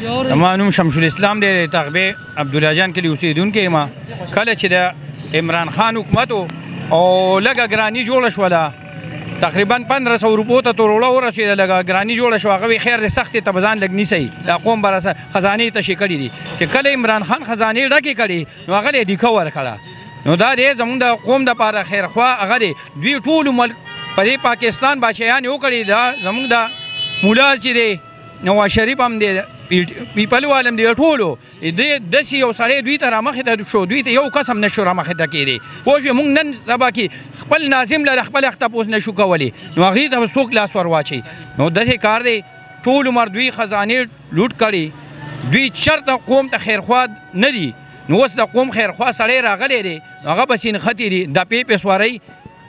زما نوم شمس الاسلام دی، تغبې عبدالله جان کلي اوسېدونکی یم. کله چې د عمران خان حکومت او لږه ګراني جوړه شوله، تقریبا 1500 روپو ته تروړه ورسېده، لږه ګراني جوړه شوه. هغه وی خیر دی سختې ته به ځان لږ نیسئ، دا قوم به خزانې تشې کړي دي. چې کله عمران خان خزانې ډکې کړي نو هغه یې ډیکه ورکړه. نو دا دی زموږ د قوم دپاره خیرخوا هغه دی. دوی ټولو ملک په دې پاکستان بادشاهیان یې وکړي. دا زموږ د مولا چې دی نواز شریف هم دی، پیپل والم دی، ټولو داسې یو سړی دوی ته رامخې ته شو، دوی ته یو کس هم نشو رامخې ته کېدی. پوه شوې موږ نن سبا کې خپل ناظم له خپل اخ تپوس نشو کولی، نو هغې ته به څوک لاس ور واچوي؟ نو داسې کار دی. ټول عمر دوی خزانې لوټ کړي، دوی چېرته قوم ته خیرخوا نه دي. نو اوس د قوم خیرخوا سړی راغلی دی، هغه به سینخطي دي، دپې پې سوری.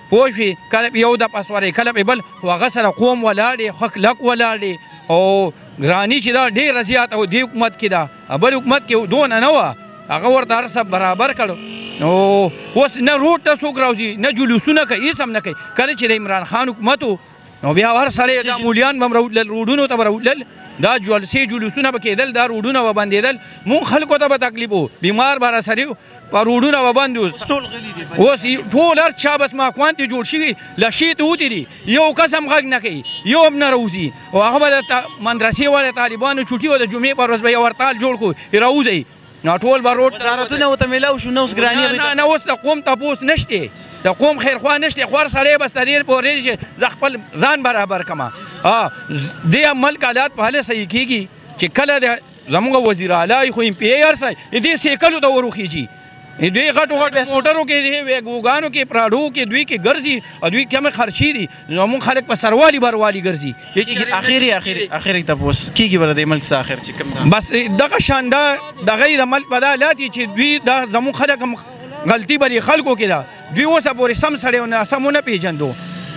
پوه شوې کله به یو دپه سوری، کله به بل، خو هغه سره قوم ولاړ دی، ښه کلک ولاړ دی. او ګراني چې دا ډېره زیاته و دې حکومت کې ده، بل حکومت کې دونه نه وه، هغه ورته هر څه برابر کړو. نو اوس نه روډ ته څوک راوځي، نه جلوسونه کوي، هېڅ هم نه کوي. کله چې د عمران خان حکومت و نو بیا هر سړی دا مولیان به هم راوتلل، روډونو ته به راوتلل، دا جلسې جلوسونه به کېدل، دا روډونه به بندېدل. مونږ خلکو ته به تکلیف و، بیمار به راسري و، په روډونه به بند اوس ټول هر چا بس ماکوان ته جوړ شوي، لشې ته وتې دي، یو کس هم غږ نه کوي، یو هم نه راوځي. او هغه به د مدرسې والا طالبانو چوټي و، د جمعې پر ورځ به یو هړتال جوړ کړو راوځئ. نو ټول به روډ وزارتونه ورته میلاو شو، نه اوس ګراني نه اوس د قوم تپوس نشته، د قوم خیرخوا نشته. خو هر سړی بس د دې پورې چې زه خپل ځان برابر کړم. دې ملک حالات په هله صحیح کېږي چې کله د زموږ وزیر اعلی خو ایم پی ای هر څه دې سیکلو ته وروخیږي، دوی غټو غټو موټرو کې، ویګوګانو کې، پراډو کې دوی کې ګرځي، او دوی کمې خرچي دي. زموږ خلک په سروالي بروالي ګرځي. اخر تپوس کېږي به د دې ملک څه اخر چې کوم بس دغه شان دا دغه د ملک په دا حالات چې دوی دا زموږ خلک هم غلطي به خلکو کې ده. دوی اوسه پورې سم سړی او ناسم ونه پېژندو،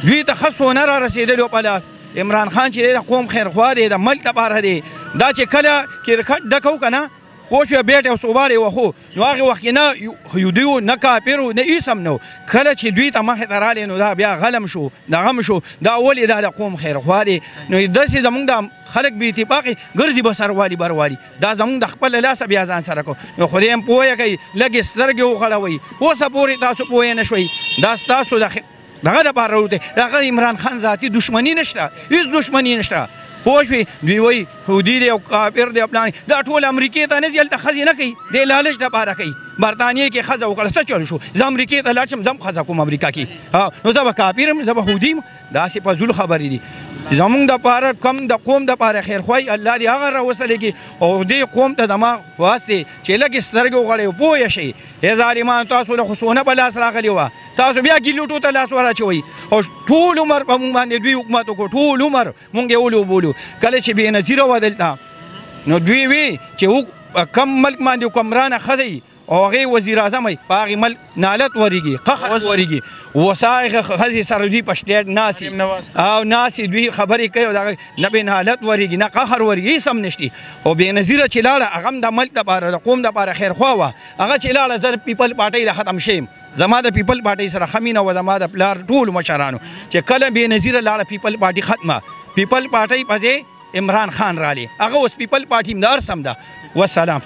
دوی ته ښه سونه را رسېدلي په لاس. عمران خان چې دی د قوم خیرخوا دی، د ملک دپاره دی. دا چې کله کرکټ ډکو که نه پوه شوې بیټ او صوبار یې وښو، نو هغې وخت کې نه یهودي و، نه کافر و، نه هېڅ هم نه و. کله چې دوی ته مخې ته رالی نو دا بیا غلم شو، دغم شو. دا ولې دا د قوم خیرخوا دی. نو داسې زموږ د خلک بې اتفاقې ګرځي به سروالي بروالي، دا زموږ د خپل لاسه بیا ځان سره کوو. نو خدای هم پوهه کوي، لږې سترګې وغړوئ. اوسه پورې تاسو پوهه نه شوئ، دا ستاسو دغه دپاره راوتی. دغه عمران خان ذاتي دشمني نشته، هېڅ دشمني نشته. پوه شوې دوی وایي یهودي دی او کافر دی او پلان، دا ټول امریکې ته نه ځي، هلته ښځې نه کوي، د لالچ دپاره کوي. برطانیې کې ښځه وکړه څه چل شو، زه امریکې ته لاړ شم، زه هم ښځه کوم امریکا کې، نو زه به کافر یم، زه به یهودي یم. داسې فضول خبرې دي. زموږ دپاره کم د قوم دپاره خیرخواهي الله دې هغه راوستلی کړي، او دې قوم ته زما خواست دی چې لږې سترګې وغړئ او پوه شئ. ای ظالمانو تاسو له خو سونه په لاس راغلې وه، تاسو بیا ګیلوټو ته لاس ور او ټول عمر په موږ باندې دوی حکومت وکړو، ټول عمر موږ یې ولو بولو. کله چې بېنظیره وه دلته نو دوی وی چې کم ملک باندې حکمرانه ښځه او هغې وزیر اعظم وي، په هغې ملک نالت ورېږي، قهر ورېږي. وسایغه ښځې سره دوی په سټیج ناستې او ناستې دوی خبرې کوي، او دغه نه بې نالت ورېږي نه قهر ورېږي، هېڅ هم نشتي. او بېنظیره چې لاړه هغه هم د ملک دپاره د قوم دپاره خیرخوا وه. هغه چې لاړه زه د پیپل پارټۍ له ختم شیم، زما د پیپل پارټۍ سره ښه مینه وه، زما د پلار ټولو مشرانو. چې کله بېنظیره لاړه پیپل پارټۍ ختمه، پیپل پارټۍ په ځای عمران خان رالی، هغه اوس پیپل پارټي هم د هر څه هم ده. والسلام.